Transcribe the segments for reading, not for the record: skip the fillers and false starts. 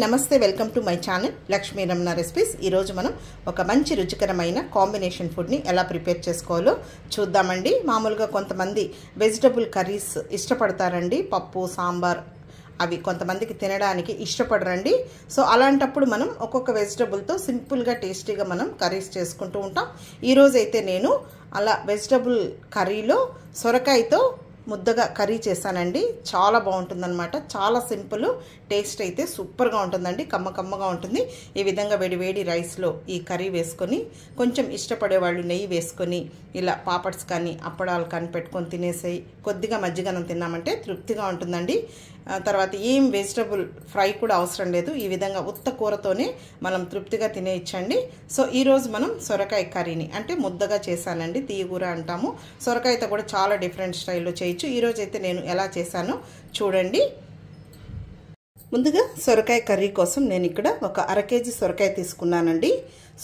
నమస్తే welcome to my channel Lakshmi Ramana recipes. ఈ రోజు మనం ఒక మంచి రుచికరమైన కాంబినేషన్ ఫుడ్ ని ఎలా ప్రిపేర్ చేసుకోవాలో చూద్దామండి। మామూలుగా కొంతమంది వెజిటబుల్ కర్రీస్ ఇష్టపడతారండి, పప్పు సాంబార్ అవి కొంతమందికి తినడానికి ఇష్టపడరండి। సో అలాంటప్పుడు మనం ఒక్కొక్క వెజిటబుల్ తో సింపుల్ గా టేస్టీగా మనం కర్రీస్ చేసుకుంటూ ఉంటాం। ఈ రోజు అయితే నేను అలా వెజిటబుల్ కర్రీలో సొరకాయతో ముద్దగా కర్రీ చేశానండి। చాలా బాగుంటుందన్నమాట, చాలా సింపుల్, టేస్ట్ అయితే సూపర్ గా ఉంటుందండి, కమ్మగా ఉంటుంది। ఈ విధంగా వేడి రైస్లో ఈ కర్రీ వేసుకొని కొంచెం ఇష్టపడే వాళ్ళు నెయ్యి వేసుకొని ఇలా పాపడ్స్ కానీ అప్పడాలు కానీ పెట్టుకొని తినేసేయి, కొద్దిగా మజ్జిగనం తిన్నామంటే తృప్తిగా ఉంటుందండి। తర్వాత ఏం వెజిటబుల్ ఫ్రై కూడా అవసరం లేదు, ఈ విధంగా ఉత్త కూరతోనే మనం తృప్తిగా తినేయచ్చండి। సో ఈరోజు మనం సొరకాయ కర్రీని అంటే ముద్దగా చేశానండి, తీయగూర అంటాము, సొరకాయతో కూడా చాలా డిఫరెంట్ స్టైల్లో చేయొచ్చు। ఈరోజు అయితే నేను ఎలా చేశానో చూడండి। ముందుగా సొరకాయ కర్రీ కోసం నేను ఇక్కడ ఒక అర కేజీ సొరకాయ తీసుకున్నానండి।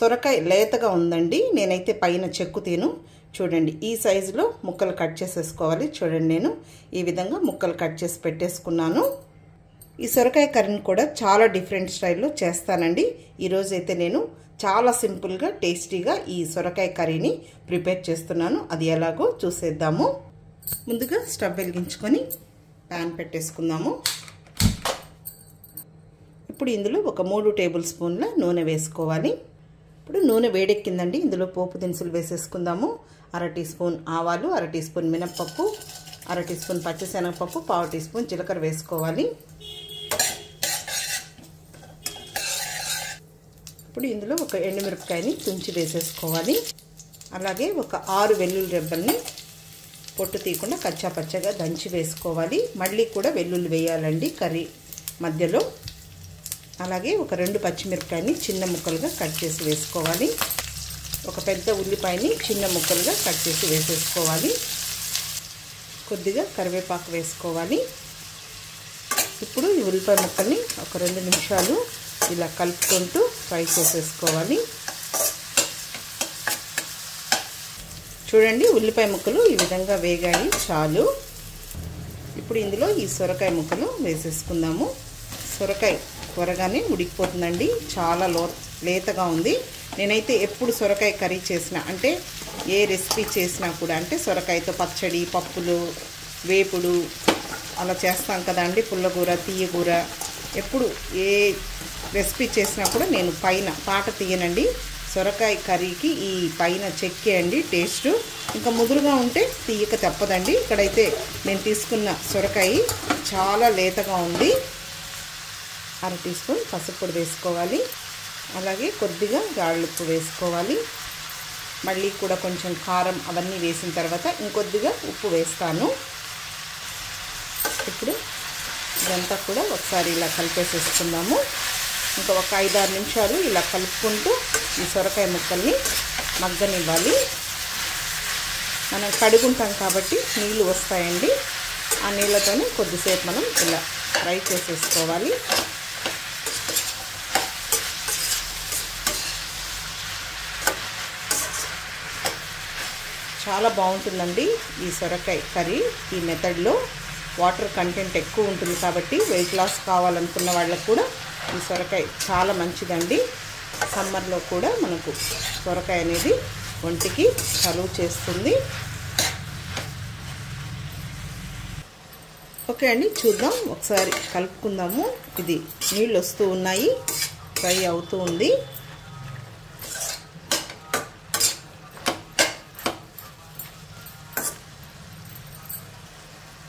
సొరకాయ లేతగా ఉందండి, నేనైతే పైన చెక్కు తీను, చూడండి ఈ సైజులో ముక్కలు కట్ చేసేసుకోవాలి। చూడండి నేను ఈ విధంగా ముక్కలు కట్ చేసి పెట్టేసుకున్నాను। ఈ సొరకాయ కర్రీని కూడా చాలా డిఫరెంట్ స్టైల్లో చేస్తానండి। ఈరోజు అయితే నేను చాలా సింపుల్గా టేస్టీగా ఈ సొరకాయ కర్రీని ప్రిపేర్ చేస్తున్నాను, అది ఎలాగో చూసేద్దాము। ముందుగా స్టవ్ వెలిగించుకొని ప్యాన్ పెట్టేసుకుందాము। ఇప్పుడు ఇందులో ఒక 3 టేబుల్ స్పూన్ల నూనె వేసుకోవాలి। ఇప్పుడు నూనె వేడెక్కిందండి, ఇందులో పోపు దినుసులు వేసేసుకుందాము। అర టీ స్పూన్ ఆవాలు, అర టీ స్పూన్ మినప్పప్పు, అర టీ స్పూన్ పచ్చిశనగపప్పు, పావు టీ స్పూన్ జీలకర్ర వేసుకోవాలి। ఇప్పుడు ఇందులో ఒక ఎండుమిరపకాయని తుంచి వేసేసుకోవాలి। అలాగే ఒక 6 వెల్లుల్లి రెబ్బల్ని పొట్టు తీయకుండా కచ్చా పచ్చగా దంచి వేసుకోవాలి। మళ్ళీ కూడా వెల్లుల్లి వేయాలండి కర్రీ మధ్యలో। అలాగే ఒక 2 పచ్చిమిరపకాయని చిన్న ముక్కలుగా కట్ చేసి వేసుకోవాలి। ఒక పెద్ద ఉల్లిపాయని చిన్న ముక్కలుగా కట్ చేసి వేసేసుకోవాలి। కొద్దిగా కరివేపాకు వేసుకోవాలి। ఇప్పుడు ఈ ఉల్లిపాయ ముక్కల్ని ఒక 2 నిమిషాలు ఇలా కలుపుకుంటూ ఫ్రై చేసేసుకోవాలి। చూడండి ఉల్లిపాయ ముక్కలు ఈ విధంగా వేగాయి, చాలు। ఇప్పుడు ఇందులో ఈ సొరకాయ ముక్కలు వేసేసుకుందాము। సొరకాయ త్వరగానే ఉడికిపోతుందండి, చాలా లేతగా ఉంది। నేనైతే ఎప్పుడు సొరకాయ కర్రీ చేసినా అంటే ఏ రెసిపీ చేసినా కూడా అంటే సొరకాయతో పచ్చడి, పప్పులు, వేపుడు అలా చేస్తాం కదా అండి, పుల్లగూర, తీయగూర, ఎప్పుడు ఏ రెసిపీ చేసినా కూడా నేను పైన పాట తీయనండి। సొరకాయ కర్రీకి ఈ పైన చెక్కేయండి టేస్ట్, ఇంకా ముదురుగా ఉంటే తీయక తప్పదండి। ఇక్కడైతే నేను తీసుకున్న సొరకాయ చాలా లేతగా ఉంది। అర టీ స్పూన్ పసుపు పొడి వేసుకోవాలి, అలాగే కొద్దిగా గాళ్ళుప్పు వేసుకోవాలి। మళ్ళీ కూడా కొంచెం కారం అవన్నీ వేసిన తర్వాత ఇంకొద్దిగా ఉప్పు వేస్తాను। ఇప్పుడు ఇదంతా కూడా ఒకసారి ఇలా కలిపేసేసుకుందాము। ఇంకా ఒక 5-6 నిమిషాలు ఇలా కలుపుకుంటూ ఈ సొరకాయ ముక్కల్ని మగ్గనివ్వాలి। మనం కడుగుంటాం కాబట్టి నీళ్ళు వస్తాయండి, ఆ నీళ్ళతోనే కొద్దిసేపు మనం ఇలా ఫ్రై చేసేసుకోవాలి। చాలా బాగుంటుందండి ఈ సొరకాయ కర్రీ ఈ మెథడ్లో। వాటర్ కంటెంట్ ఎక్కువ ఉంటుంది కాబట్టి వెయిట్ లాస్ కావాలనుకున్న వాళ్ళకు కూడా ఈ సొరకాయ చాలా మంచిదండి। సమ్మర్లో కూడా మనకు సొరకాయ అనేది ఒంటికి చలువ చేస్తుంది। ఓకే అండి, చూద్దాం, ఒకసారి కలుపుకుందాము। ఇది నీళ్ళు వస్తూ ఉన్నాయి, ఫ్రై అవుతూ ఉంది।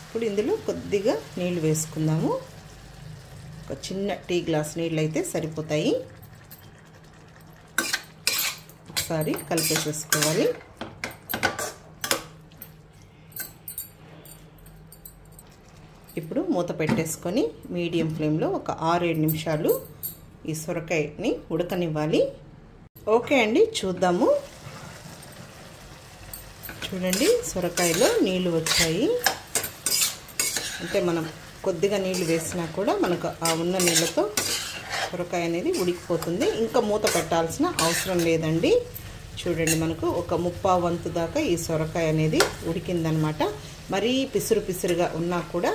ఇప్పుడు ఇందులో కొద్దిగా నీళ్ళు వేసుకుందాము, ఒక చిన్న టీ గ్లాస్ నీళ్ళు అయితే సరిపోతాయి। ఒకసారి కలిపేసేసుకోవాలి। ఇప్పుడు మూత పెట్టేసుకొని మీడియం ఫ్లేమ్లో ఒక 6-7 నిమిషాలు ఈ సొరకాయని ఉడకనివ్వాలి। ఓకే అండి, చూద్దాము। చూడండి సొరకాయలో నీళ్ళు వచ్చాయి, అంటే మనం కొద్దిగా నీళ్ళు వేసినా కూడా మనకు ఆ ఉన్న నీళ్ళతో సొరకాయ అనేది ఉడికిపోతుంది, ఇంకా మూత పెట్టాల్సిన అవసరం లేదండి। చూడండి మనకు ఒక 1/4 వంతు దాకా ఈ సొరకాయ అనేది ఉడికిందనమాట। మరీ పిసురుగా ఉన్నా కూడా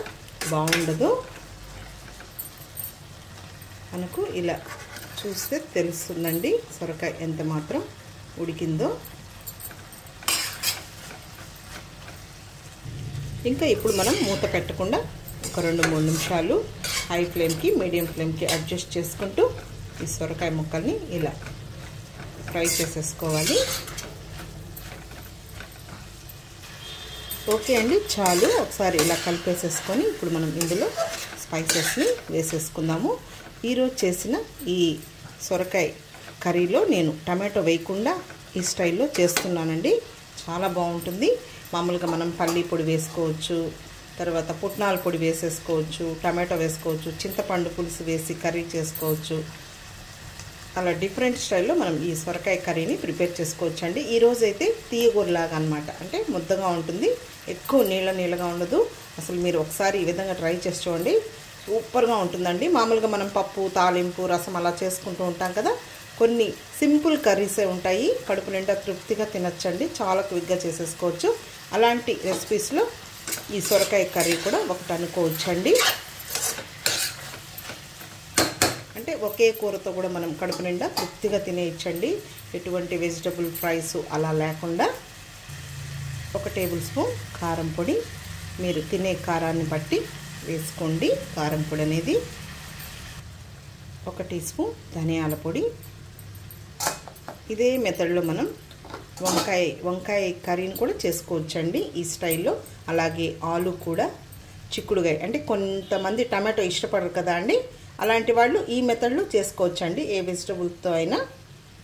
బాగుండదు। మనకు ఇలా చూస్తే తెలుస్తుందండి సొరకాయ ఎంత మాత్రం ఉడికిందో. ఇంకా ఇప్పుడు మనం మూత పెట్టకుండా ఒక 2-3 నిమిషాలు హై ఫ్లేమ్కి మీడియం ఫ్లేమ్కి అడ్జస్ట్ చేసుకుంటూ ఈ సొరకాయ ముక్కల్ని ఇలా ఫ్రై చేసేసుకోవాలి. ఓకే అండి, చాలు. ఒకసారి ఇలా కలిపేసేసుకొని ఇప్పుడు మనం ఇందులో స్పైసెస్ని వేసేసుకుందాము. ఈరోజు చేసిన ఈ సొరకాయ కర్రీలో నేను టమాటో వేయకుండా ఈ స్టైల్లో చేస్తున్నానండి. చాలా బాగుంటుంది. మామూలుగా మనం పల్లి పొడి వేసుకోవచ్చు, తర్వాత పుట్నాల పొడి వేసేసుకోవచ్చు, టమాటో వేసుకోవచ్చు, చింతపండు పులుసు వేసి కర్రీ చేసుకోవచ్చు. అలా డిఫరెంట్ స్టైల్లో మనం ఈ సొరకాయ కర్రీని ప్రిపేర్ చేసుకోవచ్చు అండి. ఈరోజు అయితే తీయగూరలాగా అనమాట, అంటే ముద్దగా ఉంటుంది, ఎక్కువ నీళ్ళగా ఉండదు. అసలు మీరు ఒకసారి ఈ విధంగా ట్రై చేసి చూడండి, సూపర్గా ఉంటుందండి. మామూలుగా మనం పప్పు, తాలింపు, రసం అలా చేసుకుంటూ ఉంటాం కదా, కొన్ని సింపుల్ కర్రీసే ఉంటాయి, కడుపు నిండా తృప్తిగా తినచ్చండి, చాలా క్విక్గా చేసేసుకోవచ్చు. అలాంటి రెసిపీస్లో ఈ సొరకాయ కర్రీ కూడా ఒకటి అనుకోవచ్చండి. అంటే ఒకే కూరతో కూడా మనం కడుపు నిండా తృప్తిగా తినేయచ్చండి, ఎటువంటి వెజిటబుల్ ఫ్రైస్ అలా లేకుండా. 1 టేబుల్ స్పూన్ కారం పొడి, మీరు తినే కారాన్ని బట్టి వేసుకోండి కారం పొడి అనేది. 1 టీ స్పూన్ ధనియాల పొడి. ఇదే మెథడ్లో మనం వంకాయ కర్రీని కూడా చేసుకోవచ్చండి ఈ స్టైల్లో. అలాగే ఆలు కూడా, చిక్కుడుగాయ, అంటే కొంతమంది టమాటో ఇష్టపడరు కదా అండి, అలాంటి వాళ్ళు ఈ మెథడ్లో చేసుకోవచ్చండి, ఏ వెజిటబుల్తో అయినా.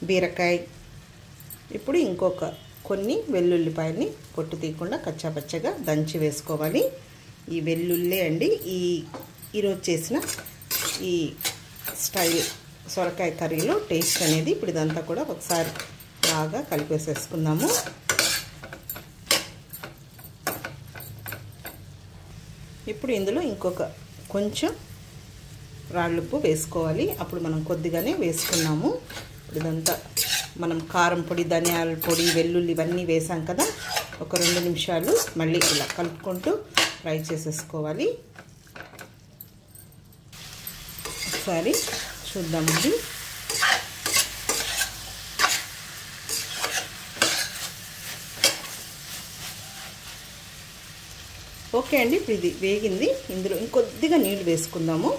బీరకాయ. ఇప్పుడు ఇంకొక కొన్ని వెల్లుల్లిపాయల్ని పొట్టు తీయకుండా కచ్చాపచ్చగా దంచి వేసుకోవాలి. ఈ వెల్లుల్లి అండి ఈరోజు చేసిన ఈ స్టైల్ సొరకాయ కర్రీలో టేస్ట్ అనేది. ఇప్పుడు ఇదంతా కూడా ఒకసారి బాగా కలిపేసేసుకుందాము. ఇప్పుడు ఇందులో ఇంకొక కొంచెం రాళ్ళుప్పు వేసుకోవాలి, అప్పుడు మనం కొద్దిగానే వేసుకున్నాము. ఇదంతా మనం కారం పొడి, ధనియాల పొడి, వెల్లుల్లి ఇవన్నీ వేసాం కదా, ఒక 2 నిమిషాలు మళ్ళీ ఇలా కలుపుకుంటూ ఫ్రై చేసేసుకోవాలి. ఒకసారి చూద్దామండి. ఓకే అండి, ఇప్పుడు ఇది వేగింది. ఇందులో ఇంకొద్దిగా నీళ్ళు వేసుకుందాము.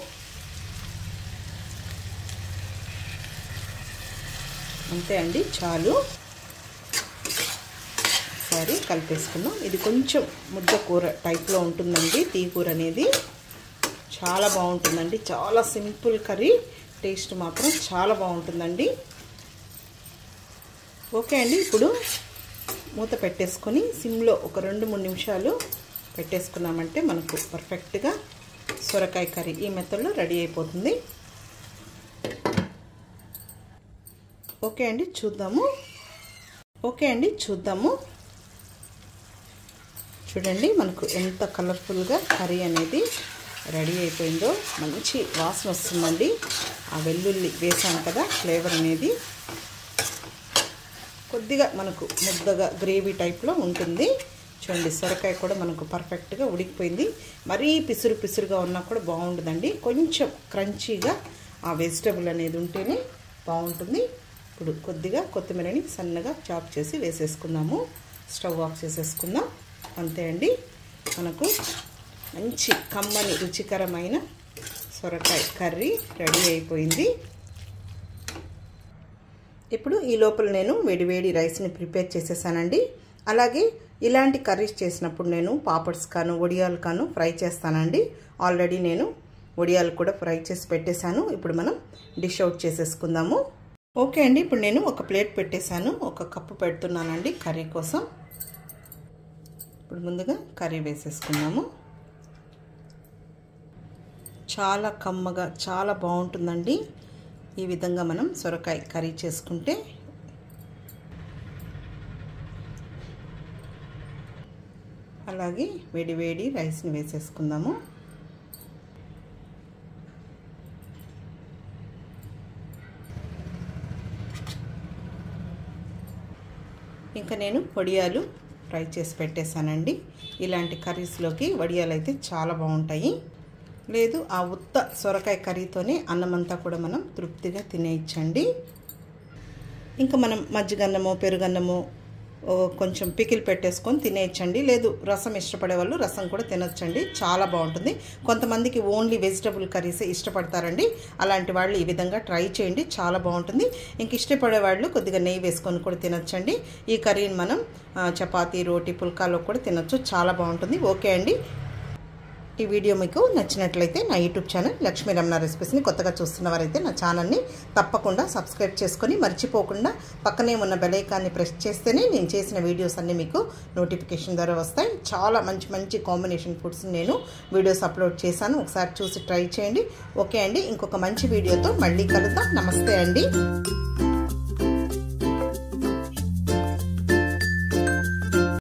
అంతే అండి, చాలు. ఒకసారి కలిపేసుకుందాం. ఇది కొంచెం ముద్ద కూర టైప్లో ఉంటుందండి, తీగూర అనేది. చాలా బాగుంటుందండి, చాలా సింపుల్ కర్రీ, టేస్ట్ మాత్రం చాలా బాగుంటుందండి. ఓకే అండి, ఇప్పుడు మూత పెట్టేసుకొని సిమ్లో ఒక 2-3 నిమిషాలు పెట్టేసుకున్నామంటే మనకు పర్ఫెక్ట్గా సొరకాయ కర్రీ ఈ మెథడ్లో రెడీ అయిపోతుంది. ఓకే అండి, చూద్దాము. చూడండి మనకు ఎంత కలర్ఫుల్గా కర్రీ అనేది రెడీ అయిపోయిందో. మంచి వాసన వస్తుందండి, ఆ వెల్లుల్లి వేసాం కదా, ఫ్లేవర్ అనేది కొద్దిగా మనకు ముద్దగా గ్రేవీ టైప్లో ఉంటుంది. చూడండి, సొరకాయ కూడా మనకు పర్ఫెక్ట్గా ఉడికిపోయింది. మరీ పిసురుగా ఉన్నా కూడా బాగుంటుందండి, కొంచెం క్రంచీగా ఆ వెజిటబుల్ అనేది ఉంటేనే బాగుంటుంది. ఇప్పుడు కొద్దిగా కొత్తిమీరని సన్నగా చాప్ చేసి వేసేసుకుందాము. స్టవ్ ఆఫ్ చేసేసుకుందాం. అంతే అండి, మనకు మంచి కమ్మని రుచికరమైన సొరకాయ కర్రీ రెడీ అయిపోయింది. ఇప్పుడు ఈ లోపల నేను వేడివేడి రైస్ని ప్రిపేర్ చేసేసానండి. అలాగే ఇలాంటి కర్రీస్ చేసినప్పుడు నేను పాపడ్స్ కాను, వడియాలు కాను ఫ్రై చేస్తానండి. ఆల్రెడీ నేను వడియాలు కూడా ఫ్రై చేసి పెట్టేశాను. ఇప్పుడు మనం డిష్ అవుట్ చేసేసుకుందాము. ఓకే అండి, ఇప్పుడు నేను ఒక ప్లేట్ పెట్టేశాను, 1 కప్పు పెడుతున్నానండి కర్రీ కోసం. ఇప్పుడు ముందుగా కర్రీ వేసేసుకుందాము. చాలా కమ్మగా చాలా బాగుంటుందండి ఈ విధంగా మనం సొరకాయ కర్రీ చేసుకుంటే. అలాగే వేడి రైస్ని వేసేసుకుందాము. ఇంకా నేను వడియాలు ఫ్రై చేసి పెట్టేశానండి. ఇలాంటి కర్రీస్లోకి వడియాలు అయితే చాలా బాగుంటాయి. లేదు ఆ ఉత్త సొరకాయ కర్రీతోనే అన్నమంతా కూడా మనం తృప్తిగా తినేయచ్చండి. ఇంకా మనం మజ్జిగన్నమో పెరుగన్నమో కొంచెం పికిల్ పెట్టేసుకొని తినేయచ్చండి. లేదు రసం ఇష్టపడే వాళ్ళు రసం కూడా తినొచ్చండి, చాలా బాగుంటుంది. కొంతమందికి ఓన్లీ వెజిటబుల్ కర్రీసే ఇష్టపడతారండి, అలాంటి వాళ్ళు ఈ విధంగా ట్రై చేయండి, చాలా బాగుంటుంది. ఇంక ఇష్టపడే వాళ్ళు కొద్దిగా నెయ్యి వేసుకొని కూడా తినొచ్చండి. ఈ కర్రీని మనం చపాతీ, రోటీ, పుల్కాలో కూడా తినొచ్చు, చాలా బాగుంటుంది. ఓకే అండి, ఈ వీడియో మీకు నచ్చినట్లయితే నా యూట్యూబ్ ఛానల్ లక్ష్మీ రమణ రెసిపీస్ని కొత్తగా చూస్తున్నవారైతే నా ఛానల్ని తప్పకుండా సబ్స్క్రైబ్ చేసుకొని మర్చిపోకుండా పక్కనే ఉన్న బెల్ ఐకాన్ని ప్రెస్ చేస్తేనే నేను చేసిన వీడియోస్ అన్నీ మీకు నోటిఫికేషన్ ద్వారా వస్తాయి. చాలా మంచి మంచి కాంబినేషన్ ఫుడ్స్ నేను వీడియోస్ అప్లోడ్ చేశాను, ఒకసారి చూసి ట్రై చేయండి. ఓకే అండి, ఇంకొక మంచి వీడియోతో మళ్ళీ కలుద్దాం. నమస్తే అండి.